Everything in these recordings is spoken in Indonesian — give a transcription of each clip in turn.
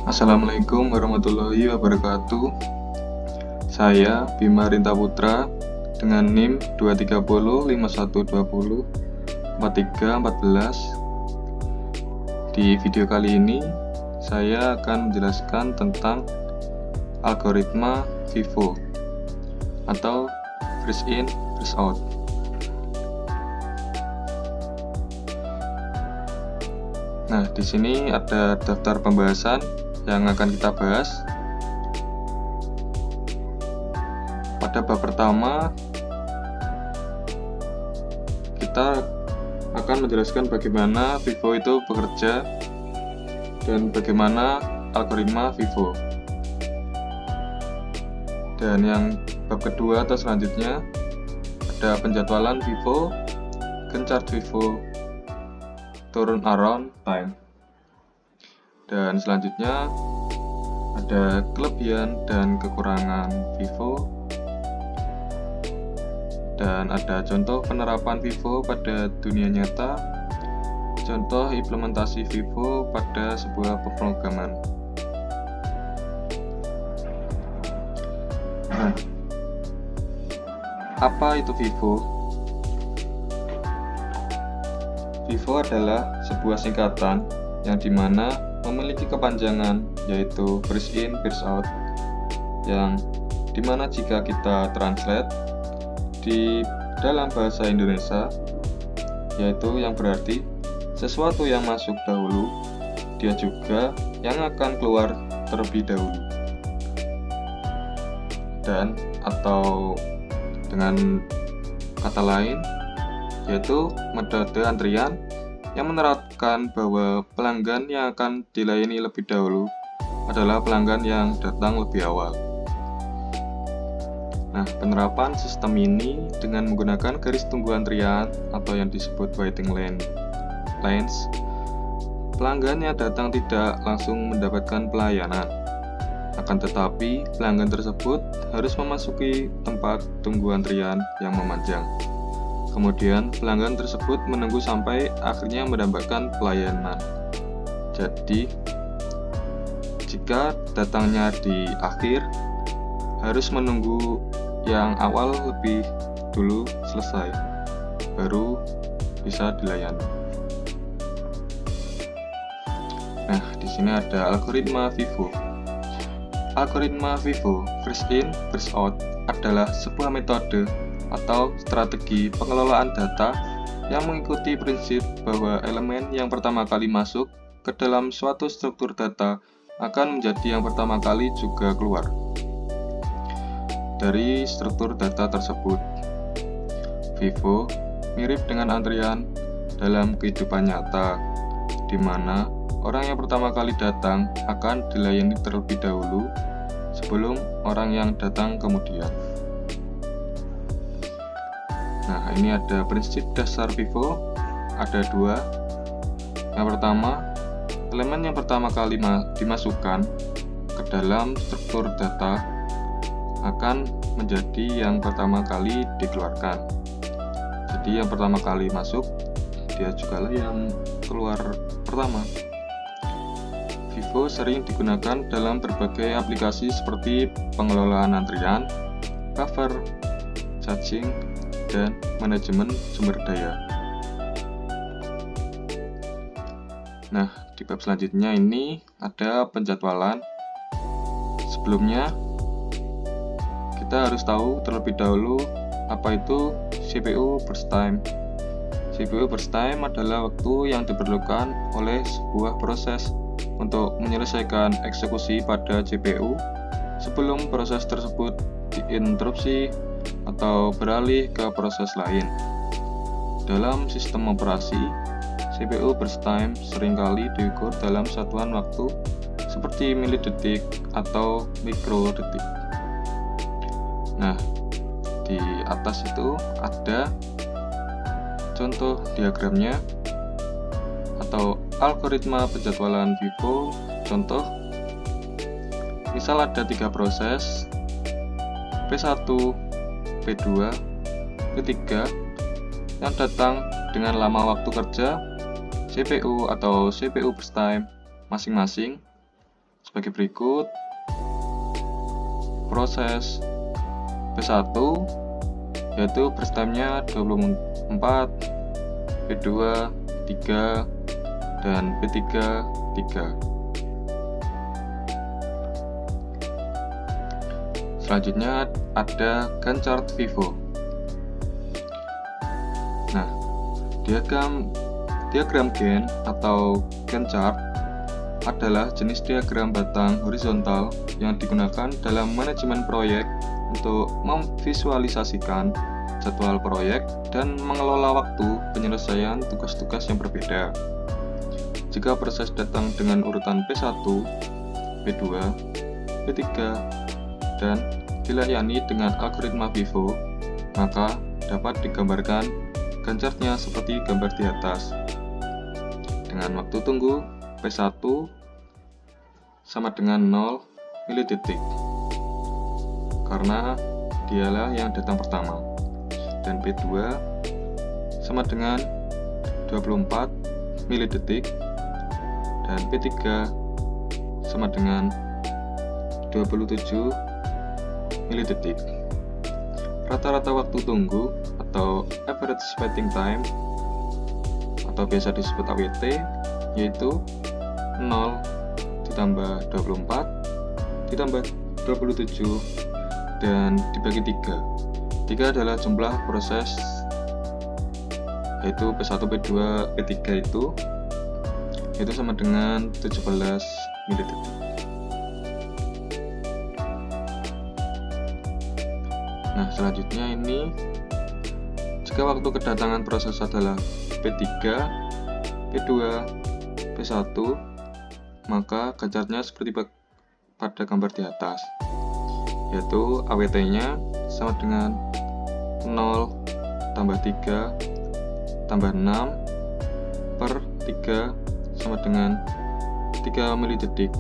Assalamualaikum warahmatullahi wabarakatuh. Saya Bima Rinta Putra dengan NIM 230 5120 4314. Di video kali ini saya akan menjelaskan tentang algoritma FIFO atau first in first out. Nah, di sini ada daftar pembahasan yang akan kita bahas. Pada bab pertama, kita akan menjelaskan bagaimana FIFO itu bekerja dan bagaimana algoritma FIFO. Dan yang bab kedua atau selanjutnya ada penjadwalan FIFO, chart FIFO, turn around time. Dan selanjutnya ada kelebihan dan kekurangan FIFO, dan ada contoh penerapan FIFO pada dunia nyata, contoh implementasi FIFO pada sebuah pemrograman. Nah, apa itu FIFO? FIFO adalah sebuah singkatan yang dimana memiliki kepanjangan yaitu first in first out, yang dimana jika kita translate di dalam bahasa Indonesia yaitu yang berarti sesuatu yang masuk dahulu, dia juga yang akan keluar terlebih dahulu. Dan atau dengan kata lain yaitu metode antrian yang menerapkan bahwa pelanggan yang akan dilayani lebih dahulu adalah pelanggan yang datang lebih awal. Nah, penerapan sistem ini dengan menggunakan garis tunggu antrian atau yang disebut waiting lines, pelanggan yang datang tidak langsung mendapatkan pelayanan. Akan tetapi, pelanggan tersebut harus memasuki tempat tunggu antrian yang memanjang. Kemudian pelanggan tersebut menunggu sampai akhirnya mendapatkan pelayanan. Jadi, jika datangnya di akhir, harus menunggu yang awal lebih dulu selesai, baru bisa dilayani. Nah, di sini ada algoritma FIFO. Algoritma FIFO, first in, first out, adalah sebuah metode atau strategi pengelolaan data yang mengikuti prinsip bahwa elemen yang pertama kali masuk ke dalam suatu struktur data akan menjadi yang pertama kali juga keluar dari struktur data tersebut. FIFO mirip dengan antrian dalam kehidupan nyata, di mana orang yang pertama kali datang akan dilayani terlebih dahulu sebelum orang yang datang kemudian. Nah, ini ada prinsip dasar FIFO, ada dua. Yang pertama, elemen yang pertama kali dimasukkan ke dalam struktur data akan menjadi yang pertama kali dikeluarkan. Jadi yang pertama kali masuk, dia juga lah yang keluar pertama. FIFO sering digunakan dalam berbagai aplikasi seperti pengelolaan antrian, buffer, caching, dan manajemen sumber daya. Nah, di bab selanjutnya ini ada penjadwalan. Sebelumnya, kita harus tahu terlebih dahulu apa itu CPU burst time. CPU burst time adalah waktu yang diperlukan oleh sebuah proses untuk menyelesaikan eksekusi pada CPU sebelum proses tersebut diinterupsi atau beralih ke proses lain. Dalam sistem operasi, CPU burst time seringkali diukur dalam satuan waktu seperti milidetik atau mikrodetik. Nah, di atas itu ada contoh diagramnya atau algoritma penjadwalan FIFO. Contoh, misal ada 3 proses P1, P2, P3 yang datang dengan lama waktu kerja CPU atau CPU burst time masing-masing sebagai berikut. Proses P1 yaitu burst time-nya 24, P2 3, dan P3 3. Selanjutnya ada Gantt chart FIFO. Nah, diagram Gantt atau Gantt chart adalah jenis diagram batang horizontal yang digunakan dalam manajemen proyek untuk memvisualisasikan jadwal proyek dan mengelola waktu penyelesaian tugas-tugas yang berbeda. Jika proses datang dengan urutan P1, P2, P3, dan dilayani dengan algoritma FIFO, maka dapat digambarkan Gantt chart-nya seperti gambar di atas. Dengan waktu tunggu P1 sama dengan 0 milidetik, karena dialah yang datang pertama, dan P2 sama dengan 24 milidetik, dan P3 sama dengan 27 milidetik. Rata-rata waktu tunggu atau average waiting time atau biasa disebut AWT yaitu 0 ditambah 24 ditambah 27 dan dibagi 3. 3 adalah jumlah proses yaitu P1, P2, P3 itu sama dengan 17 milidetik. Nah, selanjutnya ini jika waktu kedatangan proses adalah P3, P2, P1, maka Gantt chart-nya seperti pada gambar di atas, yaitu AWT-nya sama dengan 0 tambah 3 tambah 6 per 3 sama dengan 3 milidetik,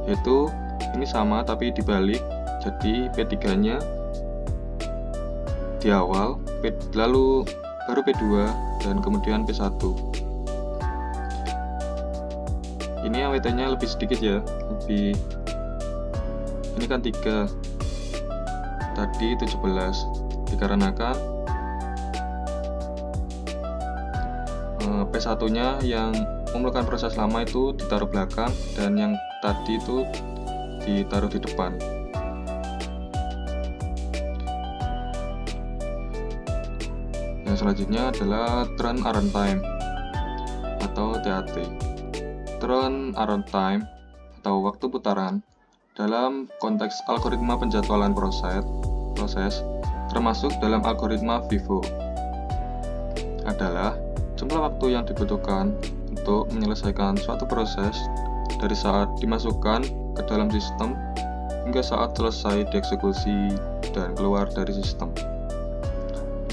yaitu ini sama tapi dibalik, jadi P3-nya di awal, lalu baru P2 dan kemudian P1. Ini AWT-nya lebih sedikit ya, ini kan 3, tadi 17, dikarenakan P1-nya yang memerlukan proses lama itu ditaruh belakang dan yang tadi itu ditaruh di depan. Yang selanjutnya adalah turnaround time atau TAT. Turnaround time atau waktu putaran dalam konteks algoritma penjadwalan proses termasuk dalam algoritma FIFO adalah jumlah waktu yang dibutuhkan untuk menyelesaikan suatu proses dari saat dimasukkan ke dalam sistem hingga saat selesai dieksekusi dan keluar dari sistem.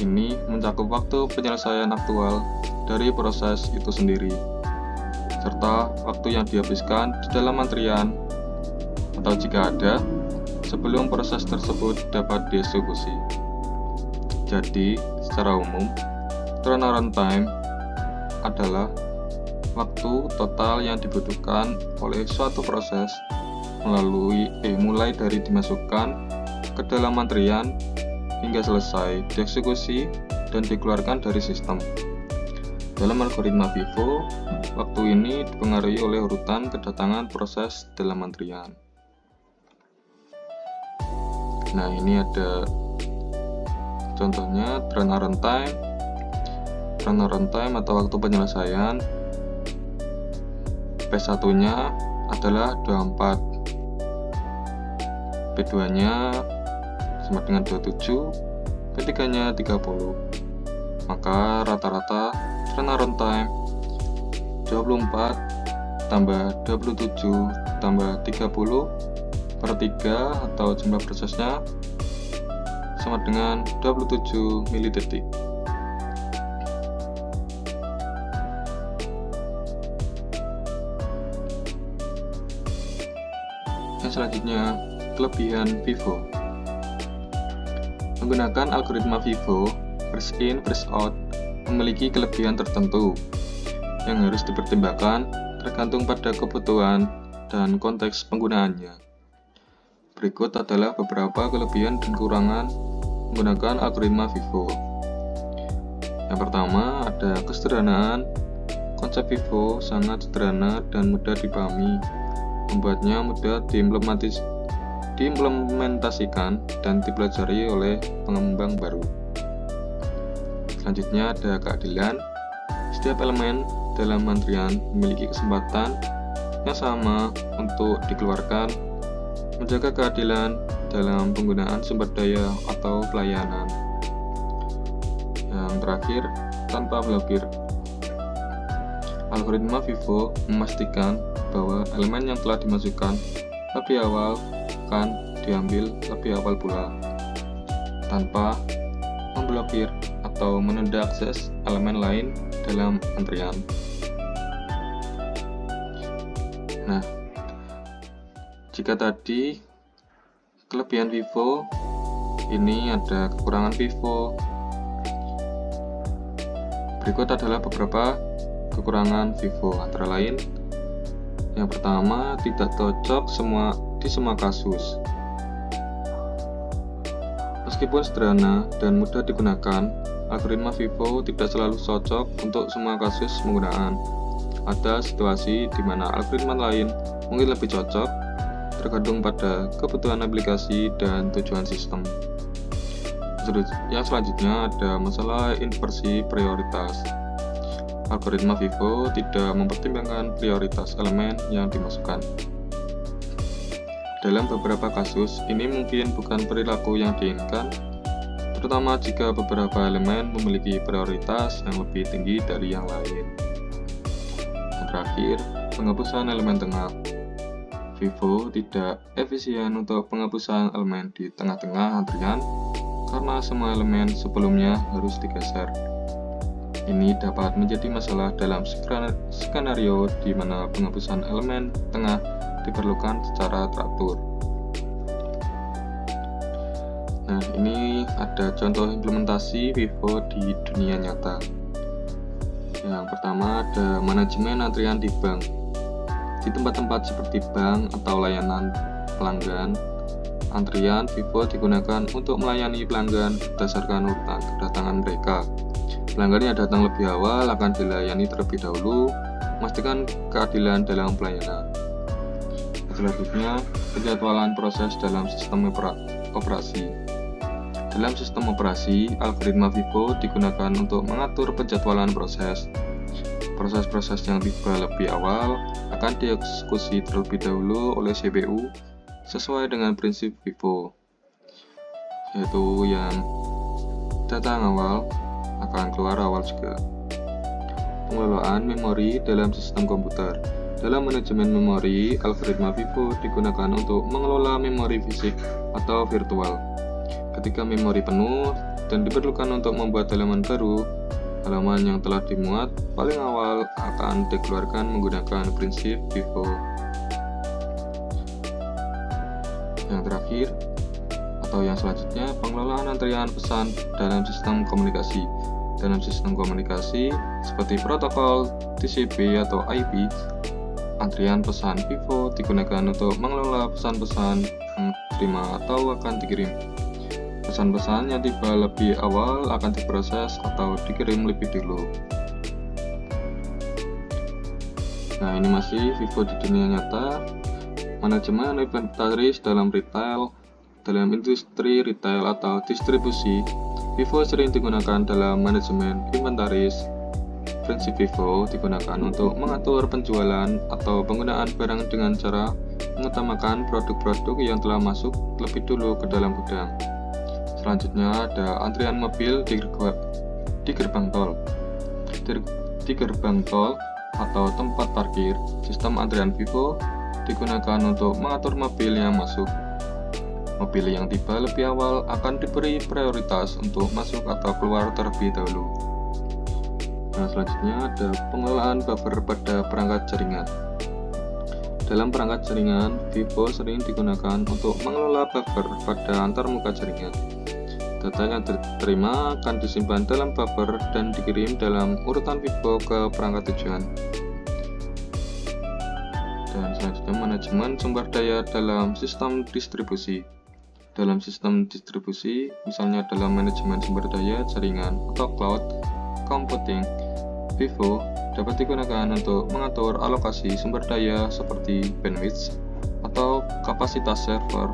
Ini mencakup waktu penyelesaian aktual dari proses itu sendiri, serta waktu yang dihabiskan di dalam antrian atau jika ada, sebelum proses tersebut dapat dieksekusi. Jadi, secara umum, turnaround time adalah waktu total yang dibutuhkan oleh suatu proses mulai dari dimasukkan ke dalam antrian hingga selesai dieksekusi dan dikeluarkan dari sistem. Dalam algoritma FIFO, waktu ini dipengaruhi oleh urutan kedatangan proses dalam antrian. Nah, ini ada contohnya turnaround time. Turnaround time atau waktu penyelesaian P1-nya adalah 24, P2-nya sama dengan 27, P3-nya 30. Maka rata-rata turnaround time 24 tambah 27 tambah 30 per 3 atau jumlah prosesnya sama dengan 27 milidetik. Yang selanjutnya, kelebihan FIFO. Menggunakan algoritma FIFO, first in, first out, memiliki kelebihan tertentu yang harus dipertimbangkan tergantung pada kebutuhan dan konteks penggunaannya. Berikut adalah beberapa kelebihan dan kekurangan menggunakan algoritma FIFO. Yang pertama, ada kesederhanaan. Konsep FIFO sangat sederhana dan mudah dipahami, membuatnya mudah diimplementasikan dan dipelajari oleh pengembang baru. Selanjutnya ada keadilan. Setiap elemen dalam antrian memiliki kesempatan yang sama untuk dikeluarkan, menjaga keadilan dalam penggunaan sumber daya atau pelayanan. Yang terakhir, tanpa blokir. Algoritma FIFO memastikan bahwa elemen yang telah dimasukkan lebih awal akan diambil lebih awal pula, tanpa memblokir atau menunda akses elemen lain dalam antrian. Nah, jika tadi kelebihan FIFO, ini ada kekurangan FIFO. Berikut adalah beberapa kekurangan FIFO, antara lain yang pertama, tidak cocok di semua kasus. Meskipun sederhana dan mudah digunakan, algoritma FIFO tidak selalu cocok untuk semua kasus penggunaan. Ada situasi di mana algoritma lain mungkin lebih cocok, tergantung pada kebutuhan aplikasi dan tujuan sistem. Yang selanjutnya ada masalah inversi prioritas. Algoritma FIFO tidak mempertimbangkan prioritas elemen yang dimasukkan. Dalam beberapa kasus, ini mungkin bukan perilaku yang diinginkan, terutama jika beberapa elemen memiliki prioritas yang lebih tinggi dari yang lain. Dan terakhir, penghapusan elemen tengah. FIFO tidak efisien untuk penghapusan elemen di tengah-tengah antrian karena semua elemen sebelumnya harus digeser. Ini dapat menjadi masalah dalam skenario di mana penghapusan elemen tengah diperlukan secara teratur. Nah, ini ada contoh implementasi FIFO di dunia nyata. Yang pertama ada manajemen antrian di bank. Di tempat-tempat seperti bank atau layanan pelanggan, antrian FIFO digunakan untuk melayani pelanggan berdasarkan urutan kedatangan mereka. Pelanggan yang datang lebih awal akan dilayani terlebih dahulu, memastikan keadilan dalam pelayanan. Selanjutnya, penjadwalan proses dalam sistem operasi. Dalam sistem operasi, algoritma FIFO digunakan untuk mengatur penjadwalan proses. Proses-proses yang tiba lebih awal akan dieksekusi terlebih dahulu oleh CPU sesuai dengan prinsip FIFO, yaitu yang datang awal akan keluar awal juga. Pengelolaan memori dalam sistem komputer. Dalam manajemen memori, algoritma FIFO digunakan untuk mengelola memori fisik atau virtual. Ketika memori penuh dan diperlukan untuk membuat halaman baru, halaman yang telah dimuat paling awal akan dikeluarkan menggunakan prinsip FIFO. Yang terakhir, atau yang selanjutnya, pengelolaan antrian pesan dalam sistem komunikasi. Dalam sistem komunikasi seperti protokol TCP atau IP, antrian pesan FIFO digunakan untuk mengelola pesan-pesan yang diterima atau akan dikirim. Pesan-pesan yang tiba lebih awal akan diproses atau dikirim lebih dulu. Nah, ini masih FIFO di dunia nyata. Manajemen inventaris dalam retail. Dalam industri retail atau distribusi, FIFO sering digunakan dalam manajemen inventaris. Prinsip FIFO digunakan untuk mengatur penjualan atau penggunaan barang dengan cara mengutamakan produk-produk yang telah masuk lebih dulu ke dalam gudang. Selanjutnya ada antrian mobil di gerbang tol. Di gerbang tol atau tempat parkir, sistem antrian FIFO digunakan untuk mengatur mobil yang masuk. Mobil yang tiba lebih awal akan diberi prioritas untuk masuk atau keluar terlebih dahulu. Nah, selanjutnya ada pengelolaan buffer pada perangkat jaringan. Dalam perangkat jaringan, FIFO sering digunakan untuk mengelola buffer pada antarmuka jaringan. Data yang diterima akan disimpan dalam buffer dan dikirim dalam urutan FIFO ke perangkat tujuan. Dan selanjutnya manajemen sumber daya dalam sistem distribusi. Dalam sistem distribusi, misalnya dalam manajemen sumber daya jaringan atau cloud computing, FIFO dapat digunakan untuk mengatur alokasi sumber daya seperti bandwidth atau kapasitas server.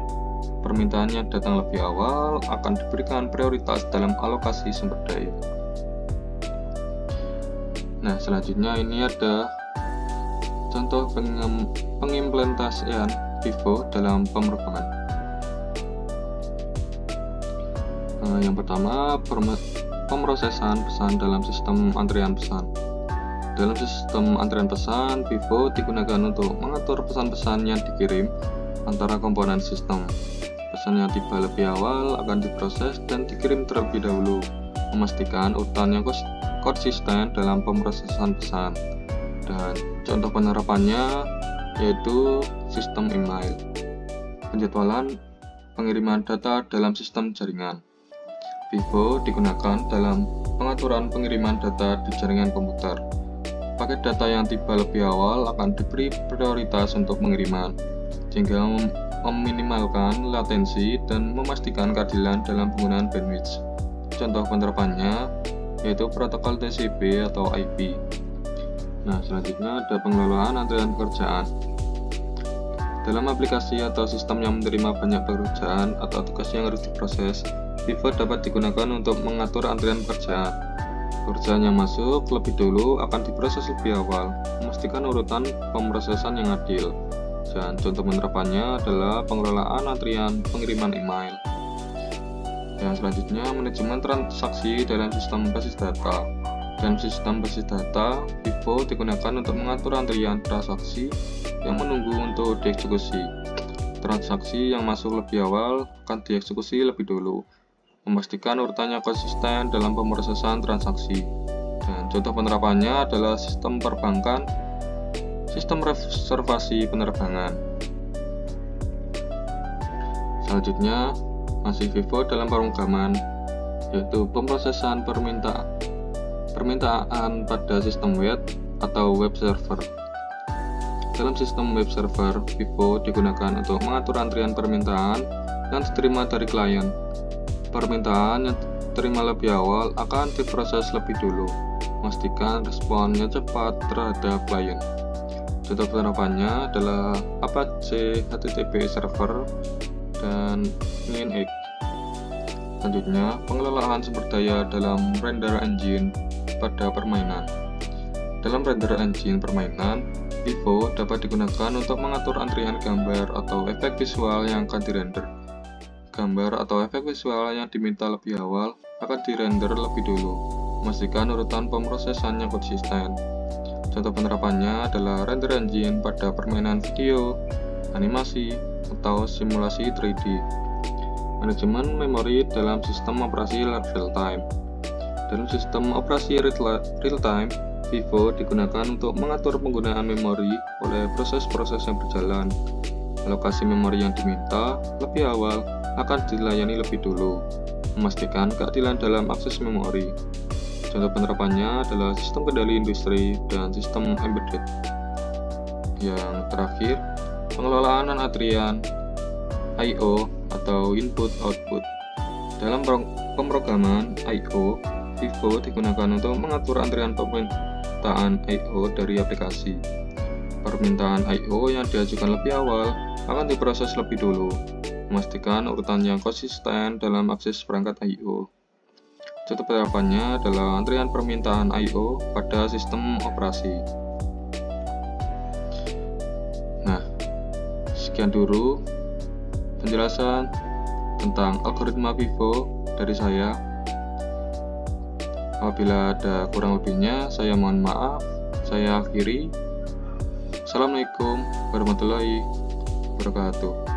Permintaan yang datang lebih awal akan diberikan prioritas dalam alokasi sumber daya. Nah, selanjutnya ini ada contoh pengimplementasian FIFO dalam pemrograman. Yang pertama, pemrosesan pesan dalam sistem antrian pesan. Dalam sistem antrian pesan, FIFO digunakan untuk mengatur pesan-pesan yang dikirim antara komponen sistem. Pesan yang tiba lebih awal akan diproses dan dikirim terlebih dahulu, memastikan urutan yang konsisten dalam pemrosesan pesan. Dan contoh penerapannya yaitu sistem email. Penjadwalan pengiriman data dalam sistem jaringan. FIFO digunakan dalam pengaturan pengiriman data di jaringan komputer. Paket data yang tiba lebih awal akan diberi prioritas untuk pengiriman, sehingga meminimalkan latensi dan memastikan keadilan dalam penggunaan bandwidth. Contoh penerapannya yaitu protokol TCP atau IP. Nah, selanjutnya ada pengelolaan antrian pekerjaan. Dalam aplikasi atau sistem yang menerima banyak pekerjaan atau tugas yang harus diproses, FIFO dapat digunakan untuk mengatur antrian pekerjaan. Pekerjaan yang masuk lebih dulu akan diproses lebih awal, memastikan urutan pemrosesan yang adil. Dan contoh penerapannya adalah pengelolaan antrian pengiriman email. Yang selanjutnya, manajemen transaksi dalam sistem basis data. Dalam sistem basis data, FIFO digunakan untuk mengatur antrian transaksi yang menunggu untuk dieksekusi. Transaksi yang masuk lebih awal akan dieksekusi lebih dulu, memastikan urutannya konsisten dalam pemrosesan transaksi. Dan contoh penerapannya adalah sistem perbankan, sistem reservasi penerbangan. Selanjutnya, masih FIFO dalam pemrograman, yaitu pemrosesan permintaan pada sistem web atau web server. Dalam sistem web server, FIFO digunakan untuk mengatur antrian permintaan yang diterima dari klien. Permintaan yang diterima lebih awal akan diproses lebih dulu, memastikan responnya cepat terhadap klien. Contoh penerapannya adalah Apache HTTP Server dan Nginx. Selanjutnya, pengelolaan sumber daya dalam render engine pada permainan. Dalam render engine permainan, FIFO dapat digunakan untuk mengatur antrian gambar atau efek visual yang akan dirender. Gambar atau efek visual yang diminta lebih awal akan dirender lebih dulu, memastikan urutan pemrosesannya konsisten. Contoh penerapannya adalah render engine pada permainan video, animasi, atau simulasi 3D. Manajemen memori dalam sistem operasi real-time. Dalam sistem operasi real-time, FIFO digunakan untuk mengatur penggunaan memori oleh proses-proses yang berjalan. Alokasi memori yang diminta lebih awal akan dilayani lebih dulu, memastikan keadilan dalam akses memori. Contoh penerapannya adalah sistem kendali industri dan sistem embedded. Yang terakhir, pengelolaan antrian I/O atau input-output. Dalam pemrograman I/O, FIFO digunakan untuk mengatur antrian permintaan I/O dari aplikasi. Permintaan I/O yang diajukan lebih awal akan diproses lebih dulu, memastikan urutan yang konsisten dalam akses perangkat I/O. Contoh penerapannya adalah antrian permintaan I/O pada sistem operasi. Nah, sekian dulu penjelasan tentang algoritma FIFO dari saya. Apabila ada kurang lebihnya, saya mohon maaf. Saya akhiri. Assalamualaikum warahmatullahi wabarakatuh.